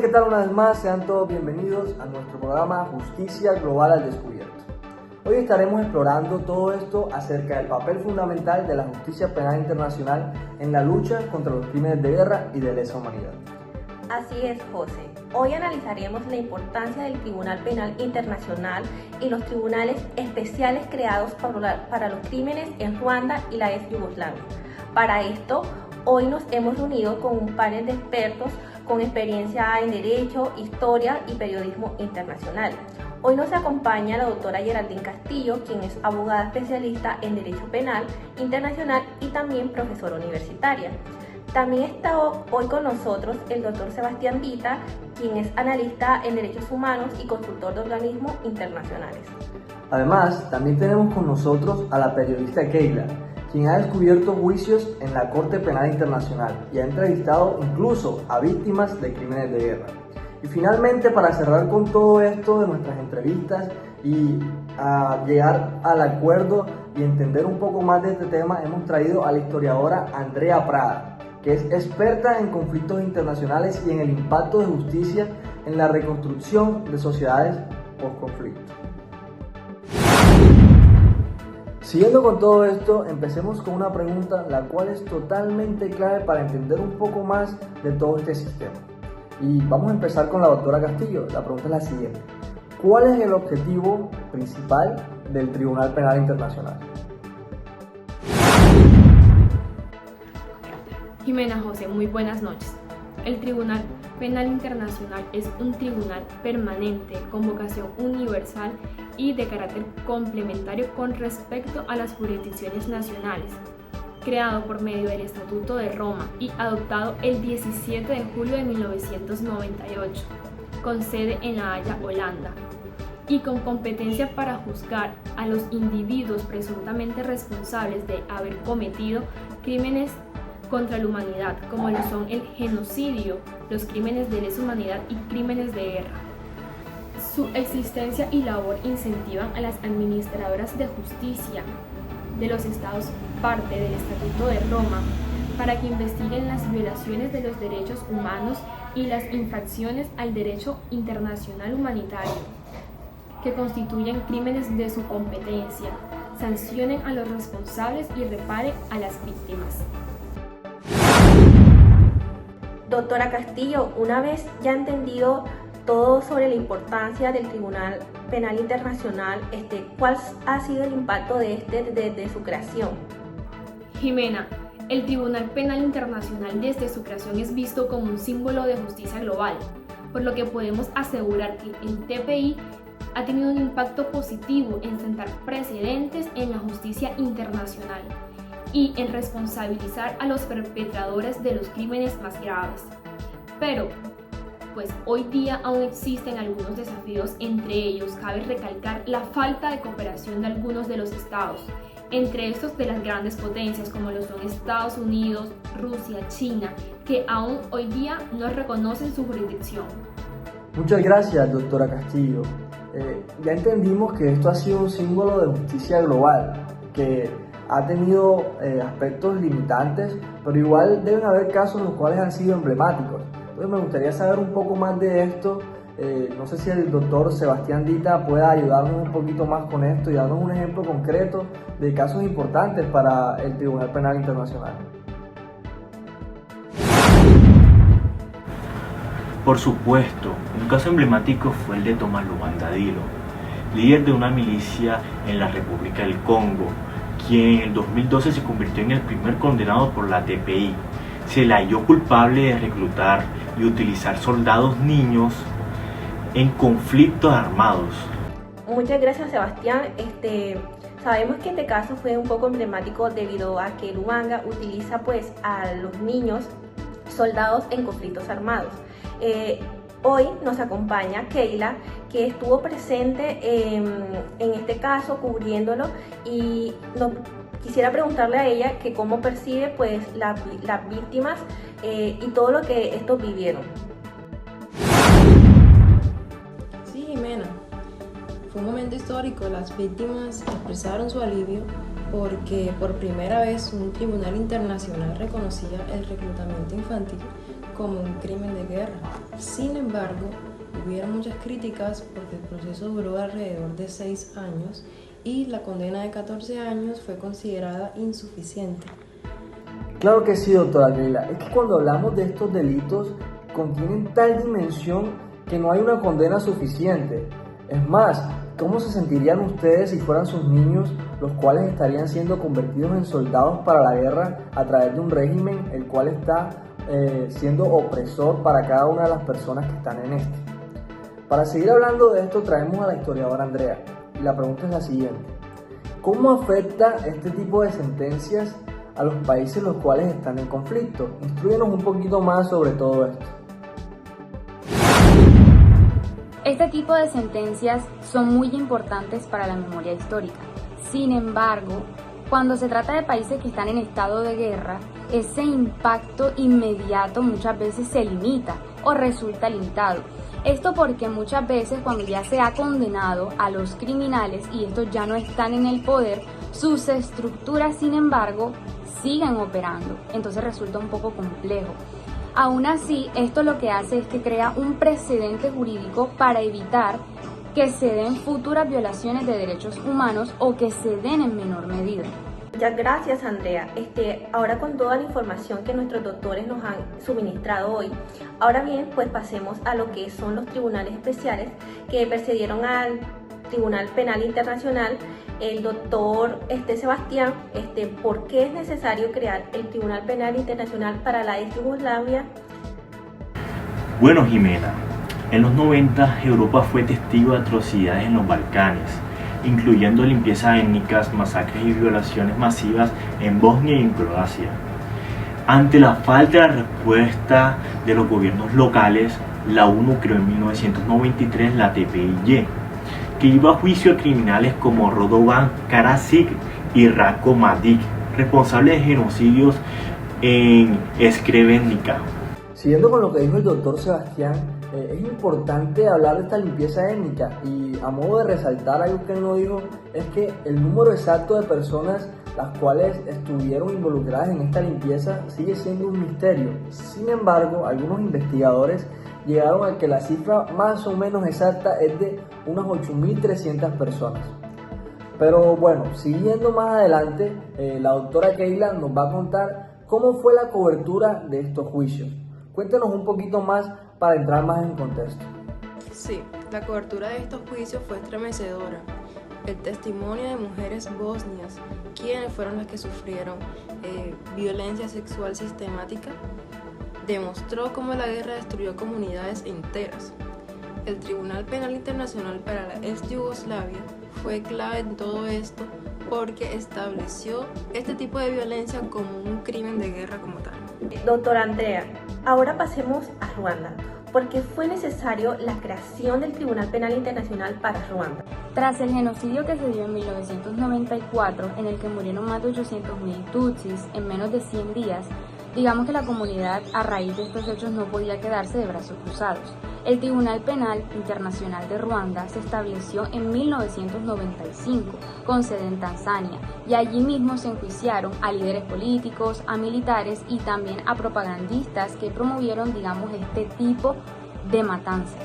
¿qué tal? Una vez más, sean todos bienvenidos a nuestro programa Justicia Global al Descubierto. Hoy estaremos explorando todo esto acerca del papel fundamental de la justicia penal internacional en la lucha contra los crímenes de guerra y de lesa humanidad. Así es, José. Hoy analizaremos la importancia del Tribunal Penal Internacional y los tribunales especiales creados para los crímenes en Ruanda y la ex Yugoslavia. Para esto, hoy nos hemos reunido con un panel de expertos con experiencia en Derecho, Historia y Periodismo Internacional. Hoy nos acompaña la doctora Geraldine Castillo, quien es abogada especialista en Derecho Penal Internacional y también profesora universitaria. También está hoy con nosotros el doctor Sebastián Dita, quien es analista en Derechos Humanos y consultor de organismos internacionales. Además, también tenemos con nosotros a la periodista Keila, quien ha descubierto juicios en la Corte Penal Internacional y ha entrevistado incluso a víctimas de crímenes de guerra. Y finalmente, para cerrar con todo esto de nuestras entrevistas y a llegar al acuerdo y entender un poco más de este tema, hemos traído a la historiadora Andrea Prada, que es experta en conflictos internacionales y en el impacto de justicia en la reconstrucción de sociedades post-conflicto. Siguiendo con todo esto, empecemos con una pregunta la cual es totalmente clave para entender un poco más de todo este sistema. Y vamos a empezar con la doctora Castillo. La pregunta es la siguiente: ¿cuál es el objetivo principal del Tribunal Penal Internacional? Jimena José, muy buenas noches. El Tribunal Penal Internacional es un tribunal permanente con vocación universal y de carácter complementario con respecto a las jurisdicciones nacionales, creado por medio del Estatuto de Roma y adoptado el 17 de julio de 1998, con sede en La Haya, Holanda, y con competencia para juzgar a los individuos presuntamente responsables de haber cometido crímenes contra la humanidad, como lo son el genocidio, los crímenes de lesa humanidad y crímenes de guerra. Su existencia y labor incentivan a las administradoras de justicia de los estados parte del Estatuto de Roma para que investiguen las violaciones de los derechos humanos y las infracciones al derecho internacional humanitario, que constituyen crímenes de su competencia, sancionen a los responsables y reparen a las víctimas. Doctora Castillo, una vez ya entendido todo sobre la importancia del Tribunal Penal Internacional, ¿cuál ha sido el impacto de este desde su creación? Jimena, el Tribunal Penal Internacional desde su creación es visto como un símbolo de justicia global, por lo que podemos asegurar que el TPI ha tenido un impacto positivo en sentar precedentes en la justicia internacional y en responsabilizar a los perpetradores de los crímenes más graves. Pero, pues hoy día aún existen algunos desafíos, entre ellos cabe recalcar la falta de cooperación de algunos de los estados, entre estos de las grandes potencias como lo son Estados Unidos, Rusia, China, que aún hoy día no reconocen su jurisdicción. Muchas gracias, doctora Castillo. Ya entendimos que esto ha sido un símbolo de justicia global, que ha tenido aspectos limitantes, pero igual deben haber casos los cuales han sido emblemáticos. Entonces me gustaría saber un poco más de esto. No sé si el doctor Sebastián Dita pueda ayudarnos un poquito más con esto y darnos un ejemplo concreto de casos importantes para el Tribunal Penal Internacional. Por supuesto, un caso emblemático fue el de Tomás Lubanga-Dilo, líder de una milicia en la República del Congo, quien en el 2012 se convirtió en el primer condenado por la TPI. Se le halló culpable de reclutar y utilizar soldados niños en conflictos armados. Muchas gracias, Sebastián. Sabemos que este caso fue un poco emblemático debido a que Lubanga utiliza pues a los niños soldados en conflictos armados. Hoy nos acompaña Keila, que estuvo presente en este caso cubriéndolo, y quisiera preguntarle a ella que cómo percibe pues las víctimas y todo lo que estos vivieron. Sí, Jimena, fue un momento histórico. Las víctimas expresaron su alivio porque por primera vez un tribunal internacional reconocía el reclutamiento infantil como un crimen de guerra. Sin embargo, hubieron muchas críticas porque el proceso duró alrededor de 6 años y la condena de 14 años fue considerada insuficiente. Claro que sí, doctora Keila. Es que cuando hablamos de estos delitos, contienen tal dimensión que no hay una condena suficiente. Es más, ¿cómo se sentirían ustedes si fueran sus niños, los cuales estarían siendo convertidos en soldados para la guerra a través de un régimen el cual está siendo opresor para cada una de las personas que están en este? Para seguir hablando de esto, traemos a la historiadora Andrea. Y la pregunta es la siguiente: ¿cómo afecta este tipo de sentencias a los países los cuales están en conflicto? Instrúyenos un poquito más sobre todo esto. Este tipo de sentencias son muy importantes para la memoria histórica. Sin embargo, cuando se trata de países que están en estado de guerra, ese impacto inmediato muchas veces se limita o resulta limitado. Esto porque muchas veces cuando ya se ha condenado a los criminales y estos ya no están en el poder, sus estructuras, sin embargo, siguen operando. Entonces resulta un poco complejo. Aún así, esto lo que hace es que crea un precedente jurídico para evitar que se den futuras violaciones de derechos humanos o que se den en menor medida. Muchas gracias, Andrea. Ahora con toda la información que nuestros doctores nos han suministrado hoy, ahora bien, pues pasemos a lo que son los tribunales especiales que precedieron al Tribunal Penal Internacional. El doctor Sebastián, ¿por qué es necesario crear el Tribunal Penal Internacional para la ex Yugoslavia? Bueno, Jimena, en los 90 Europa fue testigo de atrocidades en los Balcanes, incluyendo limpiezas étnicas, masacres y violaciones masivas en Bosnia y en Croacia. Ante la falta de respuesta de los gobiernos locales, la ONU creó en 1993 la TPIY, que iba a juicio a criminales como Radovan Karadzic y Ratko Mladic, responsables de genocidios en Srebrenica. Siguiendo con lo que dijo el doctor Sebastián, es importante hablar de esta limpieza étnica, y a modo de resaltar algo que él no dijo, es que el número exacto de personas las cuales estuvieron involucradas en esta limpieza sigue siendo un misterio. Sin embargo, algunos investigadores llegaron a que la cifra más o menos exacta es de unas 8.300 personas. Pero bueno, siguiendo más adelante, la doctora Keila nos va a contar cómo fue la cobertura de estos juicios. Cuéntenos un poquito más para entrar más en contexto. Sí, la cobertura de estos juicios fue estremecedora. El testimonio de mujeres bosnias, quienes fueron las que sufrieron violencia sexual sistemática, demostró cómo la guerra destruyó comunidades enteras. El Tribunal Penal Internacional para la ex Yugoslavia fue clave en todo esto porque estableció este tipo de violencia como un crimen de guerra como tal. Doctora Andrea, ahora pasemos a Ruanda. ¿Por qué fue necesario la creación del Tribunal Penal Internacional para Ruanda? Tras el genocidio que se dio en 1994, en el que murieron más de 800.000 tutsis en menos de 100 días, digamos que la comunidad a raíz de estos hechos no podía quedarse de brazos cruzados. El Tribunal Penal Internacional de Ruanda se estableció en 1995 con sede en Tanzania, y allí mismo se enjuiciaron a líderes políticos, a militares y también a propagandistas que promovieron, digamos, este tipo de matanzas.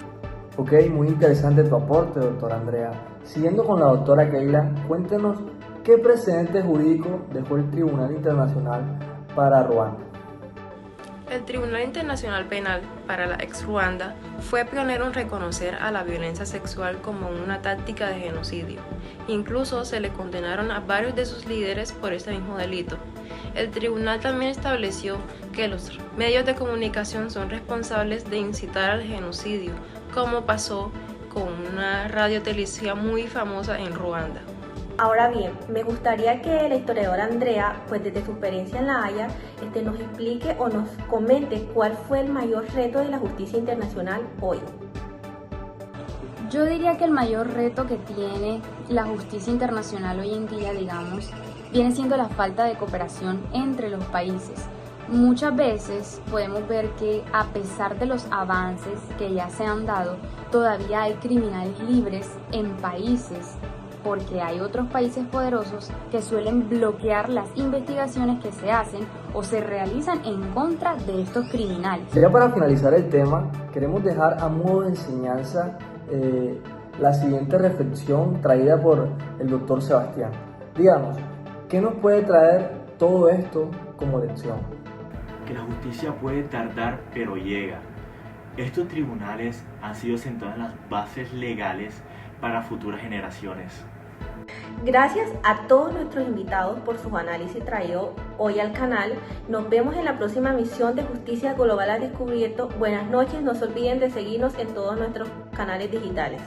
Ok, muy interesante tu aporte, doctora Andrea. Siguiendo con la doctora Keila, cuéntenos qué precedente jurídico dejó el Tribunal Internacional para Ruanda. El Tribunal Internacional Penal para la ex Ruanda fue pionero en reconocer a la violencia sexual como una táctica de genocidio. Incluso se le condenaron a varios de sus líderes por este mismo delito. El tribunal también estableció que los medios de comunicación son responsables de incitar al genocidio, como pasó con una radiotelevisión muy famosa en Ruanda. Ahora bien, me gustaría que la historiadora Andrea, pues desde su experiencia en La Haya, nos explique o nos comente cuál fue el mayor reto de la justicia internacional hoy. Yo diría que el mayor reto que tiene la justicia internacional hoy en día, digamos, viene siendo la falta de cooperación entre los países. Muchas veces podemos ver que a pesar de los avances que ya se han dado, todavía hay criminales libres en países porque hay otros países poderosos que suelen bloquear las investigaciones que se hacen o se realizan en contra de estos criminales. Ya para finalizar el tema, queremos dejar a modo de enseñanza la siguiente reflexión traída por el doctor Sebastián. Díganos, ¿qué nos puede traer todo esto como lección? Que la justicia puede tardar, pero llega. Estos tribunales han sido sentados en las bases legales para futuras generaciones. Gracias a todos nuestros invitados por sus análisis traídos hoy al canal. Nos vemos en la próxima emisión de Justicia Global al Descubierto. Buenas noches, no se olviden de seguirnos en todos nuestros canales digitales.